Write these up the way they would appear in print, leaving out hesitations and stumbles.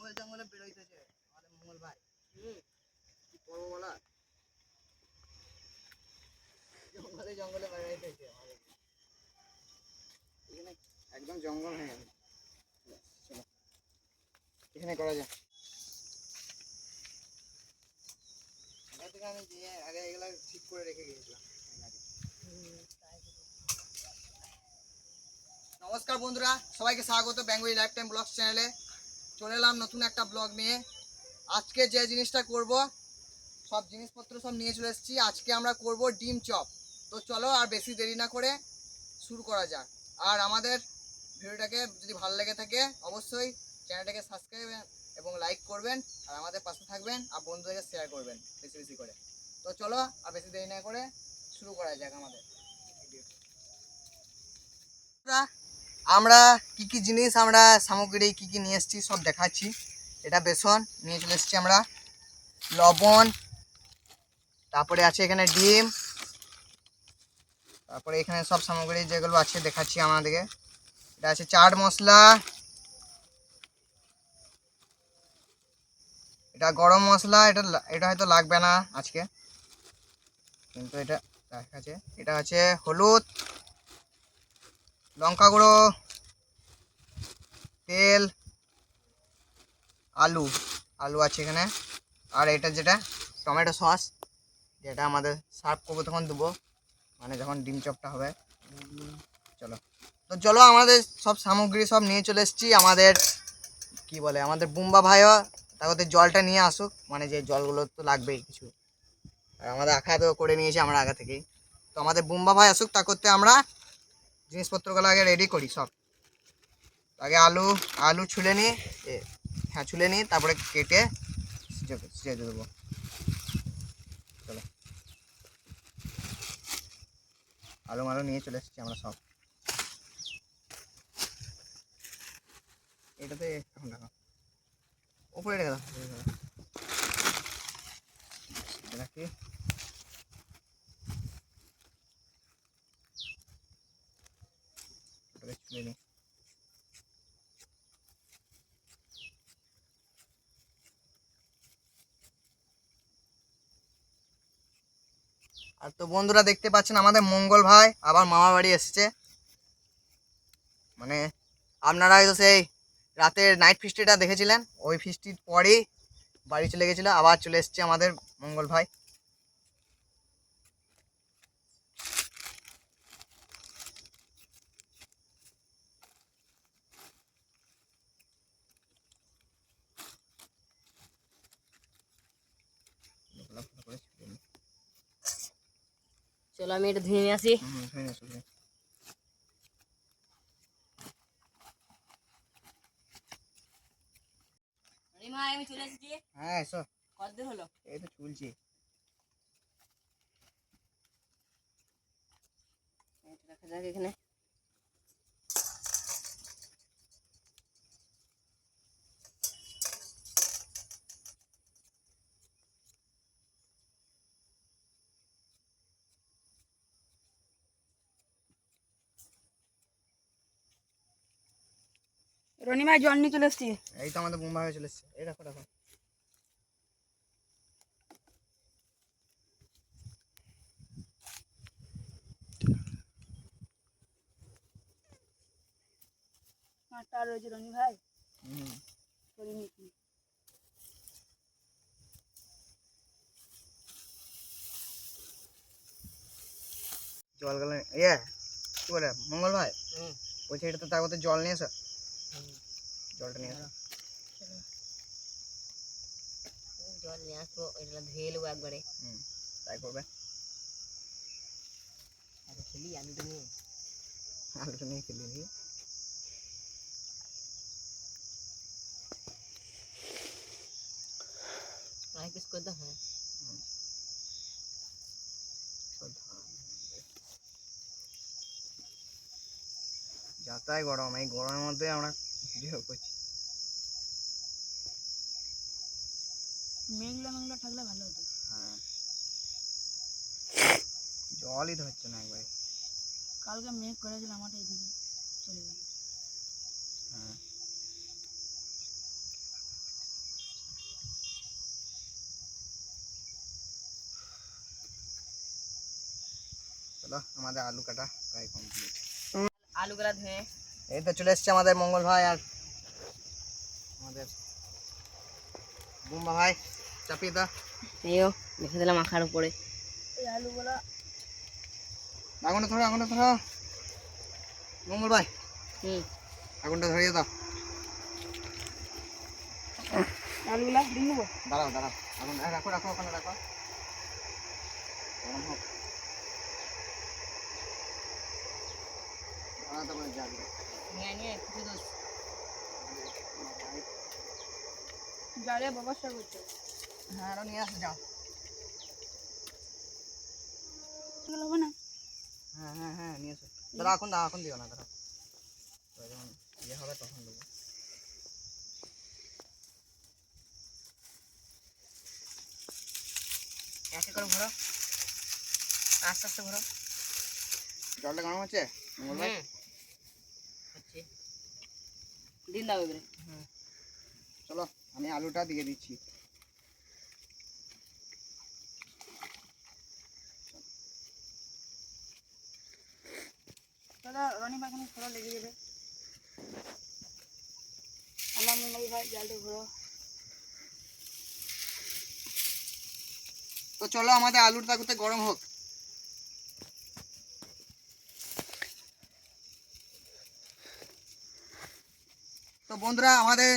জঙ্গল জঙ্গলে বেরোইতেছে আমাদের মঙ্গল ভাই। কি করবো বলা, জঙ্গলে জঙ্গলে বেরোইতেছে আমাদের এখানে, একদম জঙ্গল হয়ে গেছে। চলো এখানে করা যায়। আগে থেকে আমি যে আগে এগুলো ঠিক করে রেখে গিয়েছিলাম। নমস্কার বন্ধুরা, সবাইকে স্বাগত বেঙ্গলি লাইফ টাইম ব্লগস চ্যানেলে। চলে এলাম নতুন একটা ব্লগ নিয়ে। আজকে যে জিনিসটা করব, সব জিনিসপত্র সব নিয়ে চলে এসেছি। আজকে আমরা করব ডিম চপ। তো চলো আর বেশি দেরি না করে শুরু করা যাক। আর আমাদের ভিডিওটাকে যদি ভালো লেগে থাকে অবশ্যই চ্যানেলটাকে সাবস্ক্রাইব এবং লাইক করবেন, আর আমাদের পাশে থাকবেন, আর বন্ধুদেরকে শেয়ার করবেন বেশি বেশি করে। তো চলো আর বেশি দেরি না করে শুরু করা যাক আমাদের ভিডিও। আমরা কি কি জিনিস, আমরা সামগ্রী কি কি নিয়ে এসেছি সব দেখাচ্ছি। এটা বেসন নিয়ে চলে এসেছি আমরা, লবণ, তারপরে আছে এখানে ডিম, তারপরে এখানে সব সামগ্রী যেগুলো আছে দেখাচ্ছি আমাদেরকে। এটা আছে চাট মশলা, এটা গরম মশলা, এটা হয়তো লাগবে না আজকে, কিন্তু এটা আছে। এটা আছে হলুদ, লঙ্কা গুঁড়ো, তেল, আলু আছে এখানে। আর এটা যেটা টমেটো সস, যেটা আমাদের সার্ভ করবো তখন দেবো, মানে যখন ডিম চপটা হবে। চলো আমাদের সব সামগ্রী সব নিয়ে চলে এসেছি। আমাদের কি বলে, আমাদের বুম্বা ভাইও তাদের জলটা নিয়ে আসুক, মানে যে জলগুলো তো লাগবেই কিছু, আর আমাদের আখা তো করে নিয়েছি আমরা আগে থেকেই। তো আমাদের বুম্বা ভাই আসুক, তা করতে আমরা জিনিসপত্রগুলো আগে রেডি করি সব। আগে আলু ছুলে নিই, ছুলে নিই, তারপরে কেটে সিজে দেবো। চলো আলু নিয়ে চলে এসেছি আমরা সব। এটাতে এখন রাখো, উপরে রেখে দাও, রাখি। ছুলে নিই। আর তো বন্ধুরা দেখতে পাচ্ছেন আমাদের মঙ্গল ভাই আবার মামা বাড়ি এসেছে। মানে আপনারা হয়তো সেই রাতের নাইট ফিস্টিটা দেখেছিলেন, ওই ফিস্টির পরেই বাড়ি চলে গেছিলো, আবার চলে এসেছে আমাদের মঙ্গল ভাই। চলো আমি এটা ধুয়ে নিয়ে আসি। আমি চলে এসেছি। হ্যাঁ এসো। কতদিন হলো? এই তো চলছে। রাখা যাক এখানে। রনিমা জল নিয়ে চলে এসছি। এই তো আমাদের বোম্বা হয়ে চলে এসছে। এই রাখো রাখো। মাছটা রয়েছে রনি ভাই। জল গেলে কি বলে মঙ্গল ভাই, বলছি এটা তো তার মধ্যে জল নিয়ে এসো, জলটা নিয়ে এসো। জল নিয়ে আসবো, এটা ধুয়ে নেবো একবারে। তাই করবে। খেলি আলুটা নিয়ে খেলি নি। ফ্রাই পিস করে দাও। হ্যাঁ যাতাই গরম, এই গরমের মধ্যে আমরা ভিডিও করছি। মেঘলা থাকলে ভালো হতো। হ্যাঁ জলই ধরছে না একবারে। কালকে মেঘ করেছিল আমাদের এদিকে, চলে গেল। হ্যাঁ চলো আমাদের আলু কাটা প্রায় কমপ্লিট। আলুগুলা ধুয়ে এই তো চলে এসছে আমাদের মঙ্গল ভাই আর আমাদের বুম্বা ভাই, চাপিয়ে দাও। এইও রেখে দিলাম মাখার উপরে। এই আলুগুলা আগুনটা ধরো মঙ্গল ভাই, হুম আগুনটা ধরিয়ে দাও। আলুগুলা দিয়ে নেবো। দাঁড়াও আগুন রাখো ওখানে রাখো, গরম হোক। দাঁড়াতে পারে জ্বালবে। নিয়ে ফুটে দোস জালে ব্যবস্থা করতে। হ্যাঁ আরো নিয়ে আসো যাও। এগুলো হবে না। হ্যাঁ নিয়ে এসো। দাঁড়া এখন দিও না, দাঁড়া যখন ইয়ে হবে তখন দেবো। একে করে ভরো, আস্তে আস্তে ভরো। জলটা গরম হচ্ছে মঙ্গল ভাই? হচ্ছে দিন দাও এবারে। চলো আমি আলুটা দিয়ে দিচ্ছি। দাদা রনি ভাই এখানে খোলা লেগে যাবে। আমার মঙ্গল ভাই জালটা ভরো। তো চলো আমাদের আলুটা করতে গরম হোক। তো বন্ধুরা আমাদের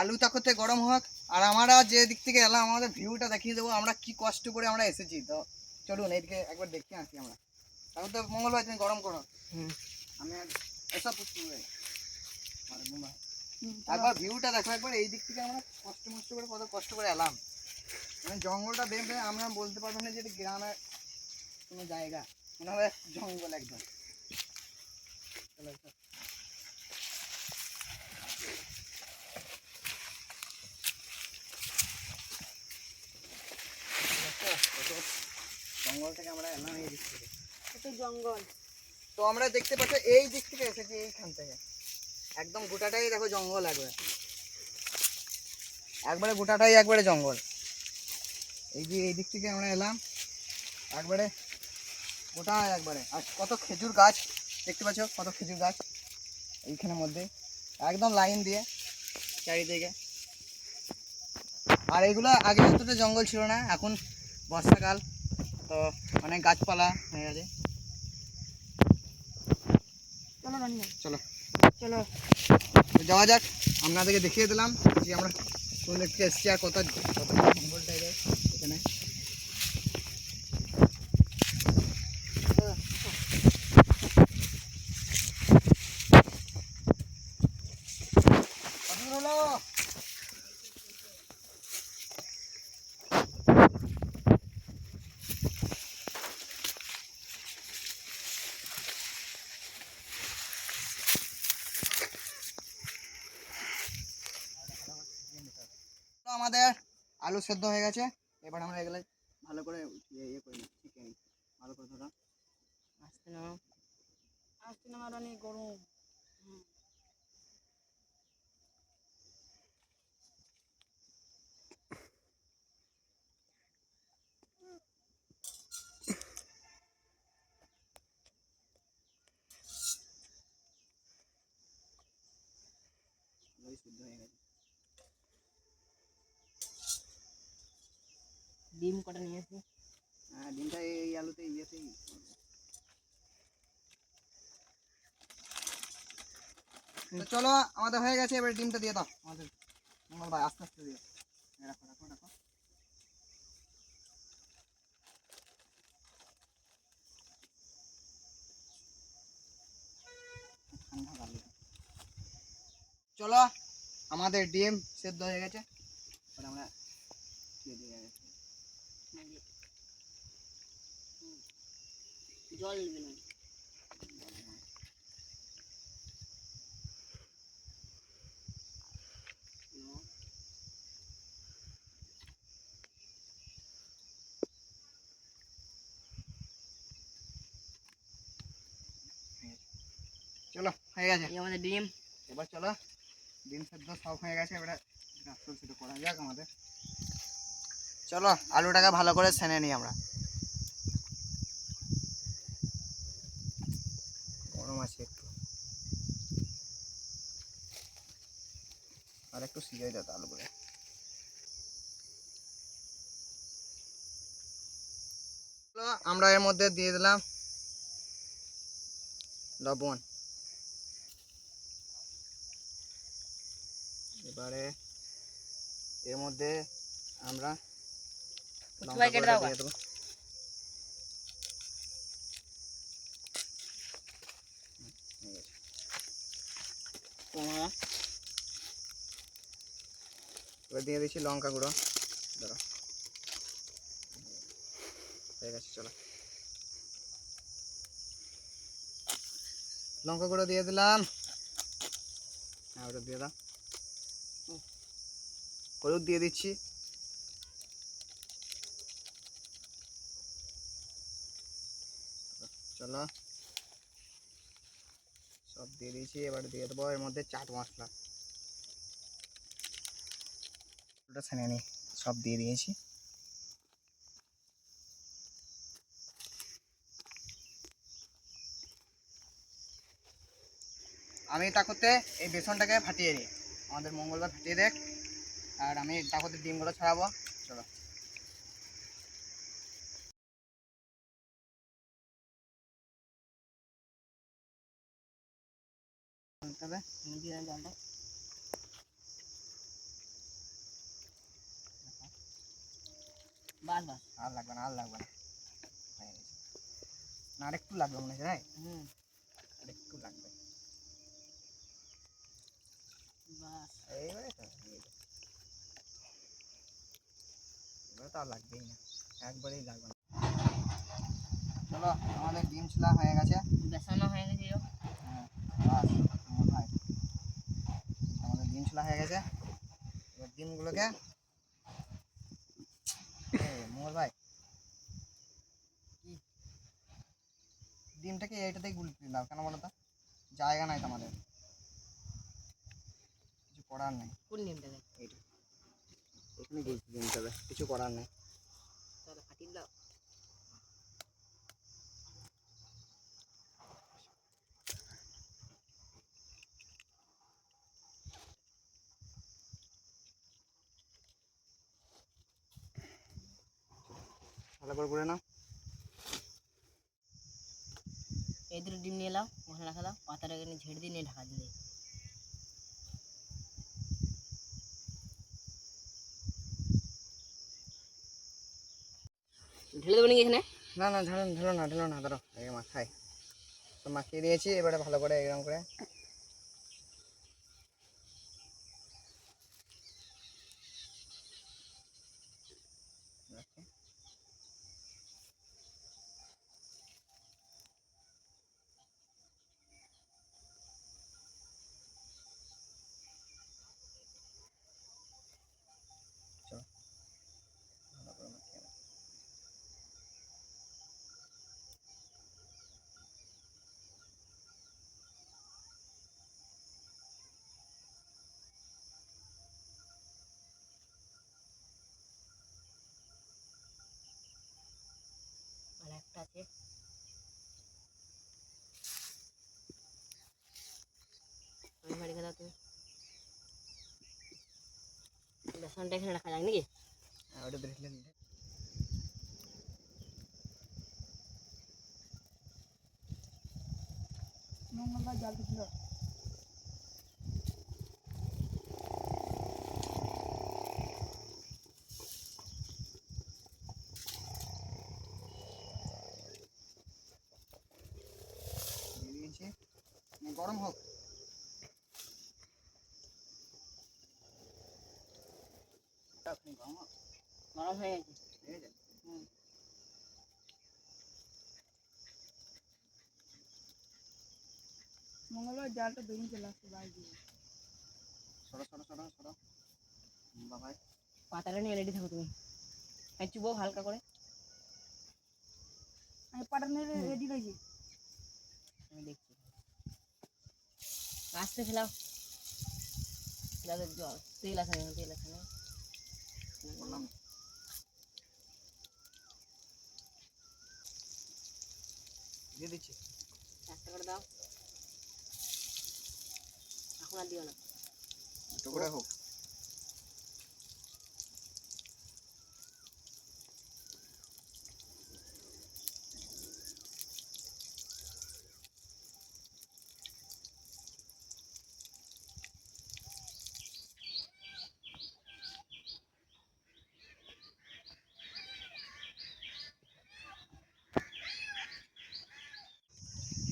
আলুটা করতে গরম হোক, আর আমরা যে দিক থেকে এলাম আমাদের ভিউটা দেখিয়ে দেবো আমরা কি কষ্ট করে আমরা এসেছি। তো চলুন এইদিকে একবার দেখে আসি আমরা। তারপর তো মঙ্গল ভাই তুমি গরম করো, আমি এসব একবার ভিউটা দেখো, একবার এই দিক থেকে আমরা কষ্ট করে কত কষ্ট করে এলাম। মানে জঙ্গলটা দেখবে আমরা বলতে পারবো না যে এটা গ্রামের কোনো জায়গা, মনে হবে জঙ্গল একদম। চলো চলো। জঙ্গল থেকে আমরা এলাম এই দিক থেকে, এটা জঙ্গল। তো আমরা দেখতে পাচ্ছি এই দিক থেকে এসেছি, এইখান থেকে একদম গোটাটাই দেখো জঙ্গল, একবারে গোটাটাই একবারে জঙ্গল। এই যে এই দিক থেকে আমরা এলাম একবারে গোটা একবারে। আর কত খেজুর গাছ দেখতে পাচ্ছ, কত খেজুর গাছ এইখানের মধ্যে একদম লাইন দিয়ে চারিদিকে। আর এগুলো আগে অতটা জঙ্গল ছিল না, এখন বর্ষাকাল তো অনেক গাছপালা হয়ে গেছে। চলো রনি ভাই চলো চলো। তো যাওয়া যাক, আপনাদেরকে দেখিয়ে দিলাম যে আমরা কোন দিক থেকে এসেছি আর কত জঙ্গল টাইপের এখানে। তো আমাদের আলু সেদ্ধ হয়ে গেছে, এবার আমরা এগুলো ভালো করে ইয়ে করে নিই, ঠিক আছে ভালো করে ধরো। আসতে নামা রনি গরম। সেদ্ধ হয়ে গেছে। ডিম কটা নিয়েছি। হ্যাঁ ডিমটা এই আলুতে ইয়েতেই। তো চলো আমাদের হয়ে গেছে, এবার ডিমটা দিয়ে দাও আমাদের মঙ্গল ভাই, আস্তে আস্তে দিও। রাখো রাখো রাখো। চলো আমাদের ডিম সেদ্ধ হয়ে গেছে, এবার আমরা দিয়ে দিয়ে গেছি। জল নেবে না। চলো হয়ে গেছে এই আমাদের ডিম। এবার চলো ডিম সেদ্ধ সব হয়ে গেছে, এবারে সেদ্ধ করা যাক আমাদের। চলো আলুটাকে ভালো করে সেনে নিই আমরা। গরম আছে একটু, আর একটু সিজাই দাও আলু করে। আমরা এর মধ্যে দিয়ে দিলাম লবণ। এবারে এর মধ্যে আমরা লঙ্কা কেটে গুঁড়োটা দাও দিয়ে দেবো। এবার দিয়ে দিচ্ছি লঙ্কা গুঁড়ো। ধরো হয়ে গেছে, চলো লঙ্কা গুঁড়ো দিয়ে দিলাম। হ্যাঁ ওটা দিয়ে দাও। হলুদ দিয়ে দিচ্ছি। চলো সব দিয়ে দিয়েছি, এবার দিয়ে দেবো এর মধ্যে চাট মশলা। ওটা ছেনে নিই, সব দিয়ে দিয়েছি। আমি তাকতে এই বেসনটাকে ফাটিয়ে নিই, আমাদের মঙ্গলবার ফাটিয়ে দেখ। আর আমি তাকতে ডিমগুলো ছড়াবো। চলো তবে জলটা বাস বাস। আর লাগবে না, আর লাগবে না, হয়ে গেছে। না আরেকটু লাগবে মনে হচ্ছে, আরেকটু লাগবে। বাস এইবারে তো হয়ে গেছে। এবারে তো আর লাগবেই না, একবারেই লাগবে না। চলো আমাদের ডিম ছোলা হয়ে গেছে। বেসানো হয়ে গেছে। হ্যাঁ বাস আমার ভাই, আমাদের ডিম ছোলা হয়ে গেছে। এবার ডিমগুলোকে মোর ভাই ডিমটাকে এইটাতেই গুলতে দাও, কেন বলো তো? জায়গা নাই তো আমাদের, কিছু করার নেই। কোন নিমটাকে? এইটা এখানে গুলতে দিতে হবে, কিছু করার নেই। তাহলে ফাটিয়ে দাও। ভালো করে করে নাও। এই দুটো ডিম নিয়ে নাও, ওখানে রাখা দাও, পাতাটাকে নিয়ে ঝেড়ে দিয়ে নিয়ে ঢাকা দিলে। ঢেলে দেবো নাকি এখানে? না না ঢালো ঢালো না, ঢালো না, ধরো এই মাখাই তো মাখিয়ে দিয়েছি। এবারে ভালো করে এরকম করে রাখি। চলো ভালো করে মাখিয়ে নাও। আর একটা আছে, আমি বাড়ি দাও তুমি। বেসনটা এখানে রাখা যায় নাকি? হ্যাঁ ওটা দেখলে নিলে মঙ্গলবার জল ছিল। দিয়ে দিয়েছি, গরম হোক। আপনি গরম হোক, গরম হয়ে গেছে। ঠিক আছে। মঙ্গলবার জলটা বেরিয়ে চলে আসছে বাইরে। সরো সরো সরো সরো বাবাই। পাতাটা নিয়ে রেডি থাকো তুমি। আর চুবো হালকা করে। আমি পাতা নিয়ে রেডি রয়েছি, আমি দেখছি। আস্তে ফেলাও, জল তেল আছে না, তেল আছে না? বললাম দিয়ে দিচ্ছি। আস্তে করে দাও। এখন আর দিও না। তো করে হোক।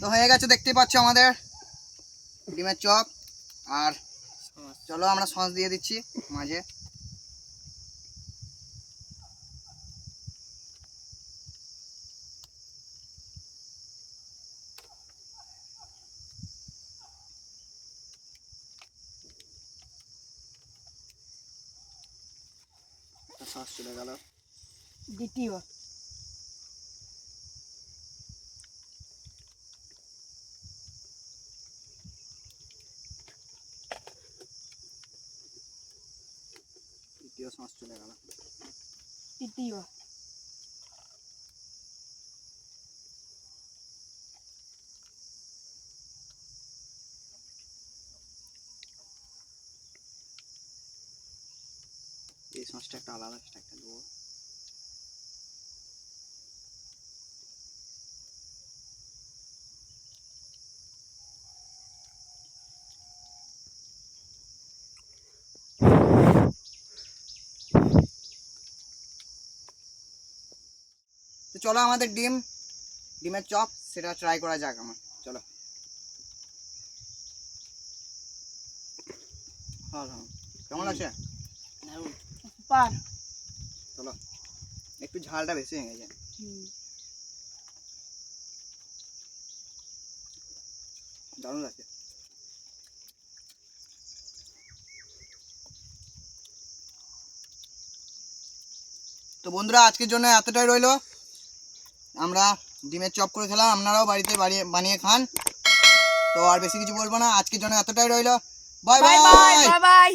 তো হয়ে গেছে, দেখতেই পাচ্ছ আমাদের ডিমের চপ। আর চলো আমরা সস দিয়ে দিচ্ছি মাঝে। সস চলে গেল। দ্বিতীয় দ্বিতীয় সস চলে গেল। তৃতীয় এই সসটা একটা আলাদা একটা দেবো। তো চলো আমাদের ডিমের চপ সেটা ট্রাই করা যাক আমার। চলো। হ্যাঁ হ্যাঁ, কেমন আছে? দারুণ সুপার। চলো, একটু ঝালটা বেশি হয়ে গেছে। দারুণ লাগছে। তো বন্ধুরা, আজকের জন্য এতটাই রইলো। আমরা ডিমের চপ করে খেলাম, আপনারাও বাড়িতে বানিয়ে খান। তো আর বেশি কিছু বলবো না, আজকের জন্য এতটাই রইলো। Bye bye bye. Bye bye.